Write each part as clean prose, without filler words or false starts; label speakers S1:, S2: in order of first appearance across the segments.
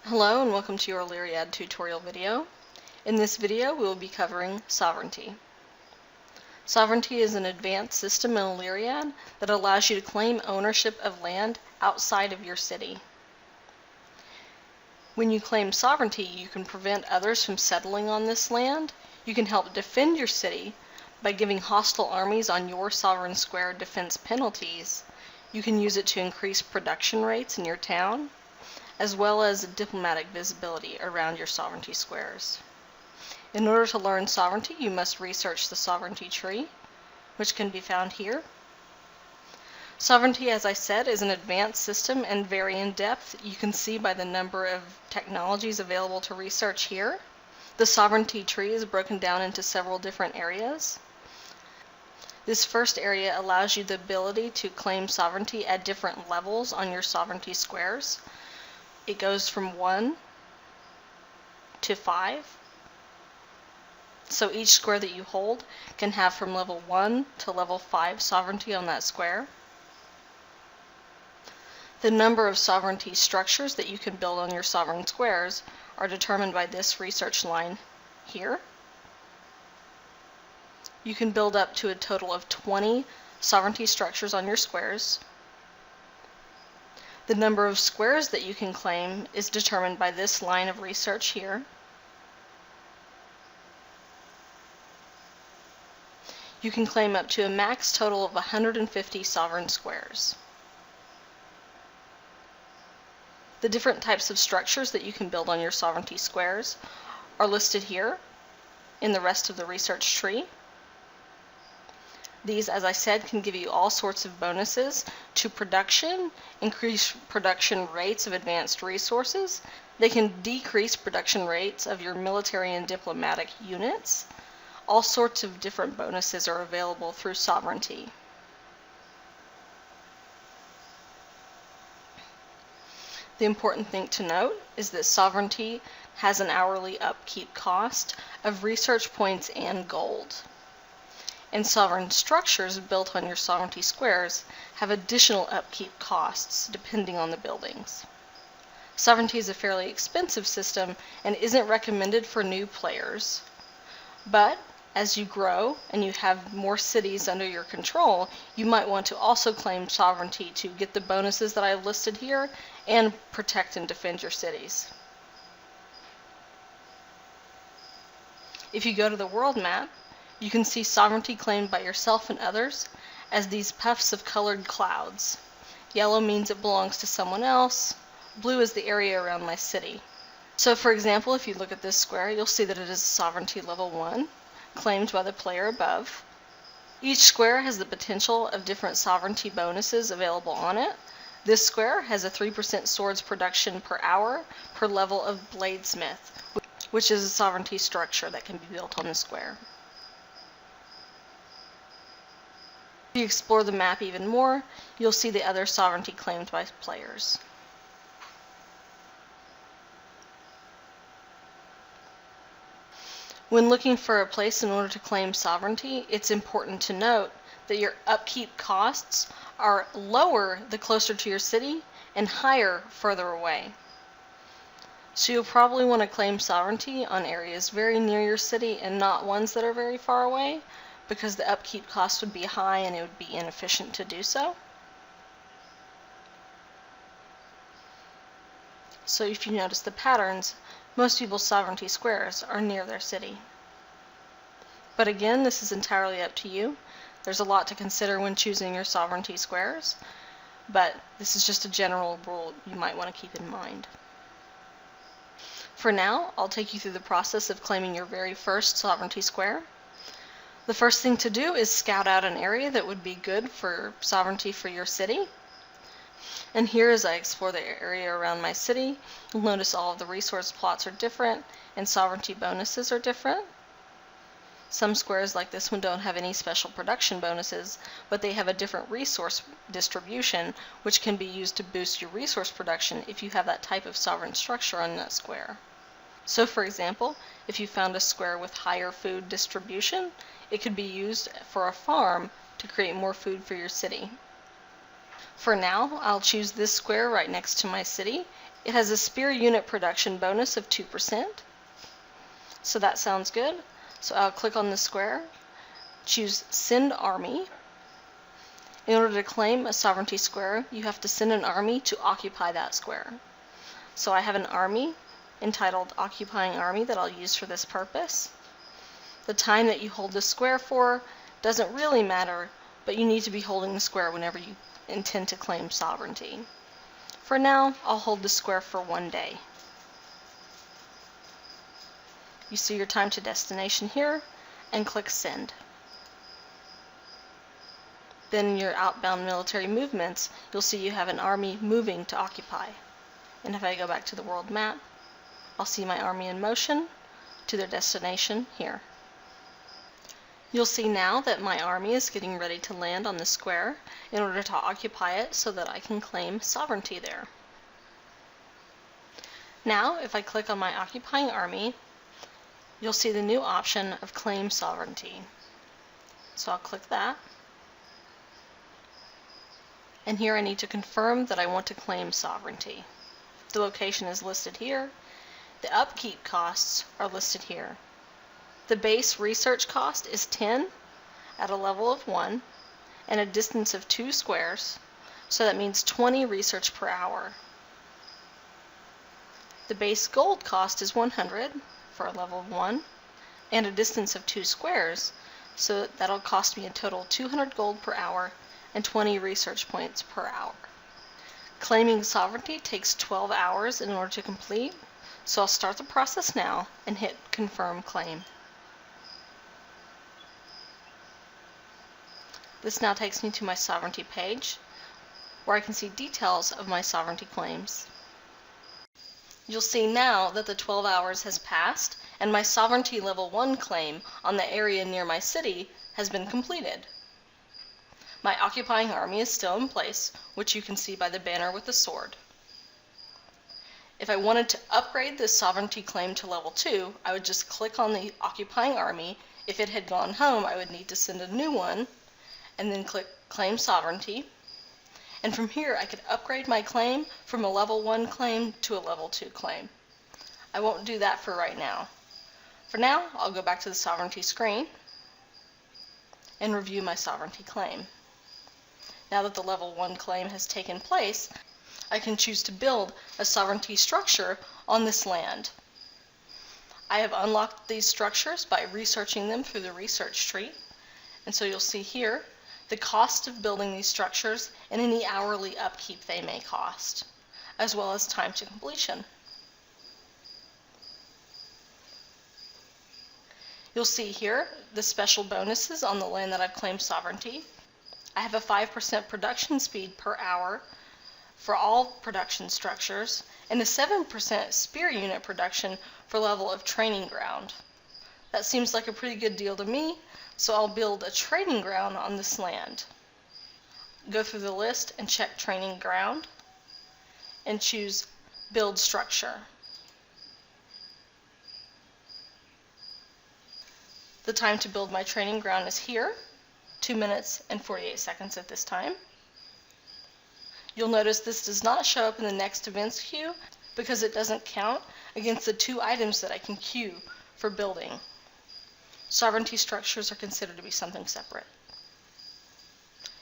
S1: Hello and welcome to your Illyriad tutorial video. In this video we will be covering sovereignty. Sovereignty is an advanced system in Illyriad that allows you to claim ownership of land outside of your city. When you claim sovereignty, you can prevent others from settling on this land. You can help defend your city by giving hostile armies on your sovereign square defense penalties. You can use it to increase production rates in your town, as well as diplomatic visibility around your sovereignty squares. In order to learn sovereignty, you must research the sovereignty tree, which can be found here. Sovereignty, as I said, is an advanced system and very in-depth. You can see by the number of technologies available to research here. The sovereignty tree is broken down into several different areas. This first area allows you the ability to claim sovereignty at different levels on your sovereignty squares. It goes from 1 to 5. So each square that you hold can have from level 1 to level 5 sovereignty on that square. The number of sovereignty structures that you can build on your sovereign squares are determined by this research line here. You can build up to a total of 20 sovereignty structures on your squares. The number of squares that you can claim is determined by this line of research here. You can claim up to a max total of 150 sovereign squares. The different types of structures that you can build on your sovereignty squares are listed here in the rest of the research tree. These, as I said, can give you all sorts of bonuses to production, increase production rates of advanced resources. They can decrease production rates of your military and diplomatic units. All sorts of different bonuses are available through sovereignty. The important thing to note is that sovereignty has an hourly upkeep cost of research points and gold. And sovereign structures built on your sovereignty squares have additional upkeep costs depending on the buildings. Sovereignty is a fairly expensive system and isn't recommended for new players. But as you grow and you have more cities under your control, you might want to also claim sovereignty to get the bonuses that I listed here and protect and defend your cities. If you go to the world map, you can see sovereignty claimed by yourself and others as these puffs of colored clouds. Yellow means it belongs to someone else. Blue is the area around my city. So for example, if you look at this square, you'll see that it is sovereignty level 1, claimed by the player above. Each square has the potential of different sovereignty bonuses available on it. This square has a 3% swords production per hour per level of bladesmith, which is a sovereignty structure that can be built on the square. If you explore the map even more, you'll see the other sovereignty claimed by players. When looking for a place in order to claim sovereignty, it's important to note that your upkeep costs are lower the closer to your city and higher further away. So you'll probably want to claim sovereignty on areas very near your city and not ones that are very far away, because the upkeep cost would be high and it would be inefficient to do so. So if you notice the patterns, most people's sovereignty squares are near their city. But again, this is entirely up to you. There's a lot to consider when choosing your sovereignty squares, but this is just a general rule you might want to keep in mind. For now, I'll take you through the process of claiming your very first sovereignty square. The first thing to do is scout out an area that would be good for sovereignty for your city. And here, as I explore the area around my city, you'll notice all of the resource plots are different and sovereignty bonuses are different. Some squares like this one don't have any special production bonuses, but they have a different resource distribution, which can be used to boost your resource production if you have that type of sovereign structure on that square. So for example, if you found a square with higher food distribution, it could be used for a farm to create more food for your city. For now, I'll choose this square right next to my city, It has a spear unit production bonus of 2%. So that sounds good. So I'll click on the square, choose Send Army. In order to claim a sovereignty square, you have to send an army to occupy that square. So I have an army entitled Occupying Army that I'll use for this purpose. The time that you hold the square for doesn't really matter, but you need to be holding the square whenever you intend to claim sovereignty. For now, I'll hold the square for 1 day. You see your time to destination here, and click Send. Then in your outbound military movements, you'll see you have an army moving to occupy. And if I go back to the world map, I'll see my army in motion to their destination here. You'll see now that my army is getting ready to land on the square in order to occupy it so that I can claim sovereignty there. Now, if I click on my occupying army, you'll see the new option of Claim Sovereignty. So I'll click that. And here I need to confirm that I want to claim sovereignty. The location is listed here. The upkeep costs are listed here. The base research cost is 10 at a level of 1 and a distance of 2 squares, so that means 20 research per hour. The base gold cost is 100 for a level of 1 and a distance of 2 squares, so that'll cost me a total of 200 gold per hour and 20 research points per hour. Claiming sovereignty takes 12 hours in order to complete, so I'll start the process now and hit Confirm Claim. This now takes me to my sovereignty page, where I can see details of my sovereignty claims. You'll see now that the 12 hours has passed and my sovereignty level 1 claim on the area near my city has been completed. My occupying army is still in place, which you can see by the banner with the sword. If I wanted to upgrade this sovereignty claim to level 2, I would just click on the occupying army. If it had gone home, I would need to send a new one, and then click Claim Sovereignty. And from here, I could upgrade my claim from a level 1 claim to a level 2 claim. I won't do that for right now. For now, I'll go back to the sovereignty screen and review my sovereignty claim. Now that the level 1 claim has taken place, I can choose to build a sovereignty structure on this land. I have unlocked these structures by researching them through the research tree, and so you'll see here the cost of building these structures and any hourly upkeep they may cost, as well as time to completion. You'll see here the special bonuses on the land that I've claimed sovereignty. I have a 5% production speed per hour for all production structures and a 7% spear unit production for level of training ground. That seems like a pretty good deal to me, so I'll build a training ground on this land. Go through the list and check training ground and choose Build Structure. The time to build my training ground is here, 2 minutes and 48 seconds at this time. You'll notice this does not show up in the next events queue because it doesn't count against the 2 items that I can queue for building. Sovereignty structures are considered to be something separate.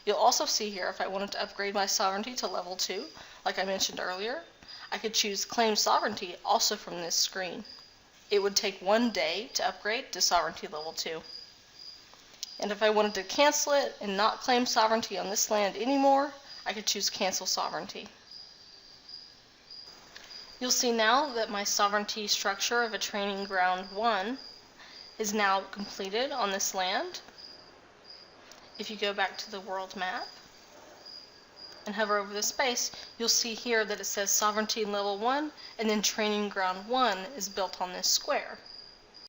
S1: You'll also see here if I wanted to upgrade my sovereignty to level 2, like I mentioned earlier, I could choose Claim Sovereignty also from this screen. It would take 1 day to upgrade to sovereignty level 2. And if I wanted to cancel it and not claim sovereignty on this land anymore, I could choose Cancel Sovereignty. You'll see now that my sovereignty structure of a Training Ground 1 is now completed on this land. If you go back to the world map and hover over the space, you'll see here that it says Sovereignty Level 1 and then Training Ground 1 is built on this square.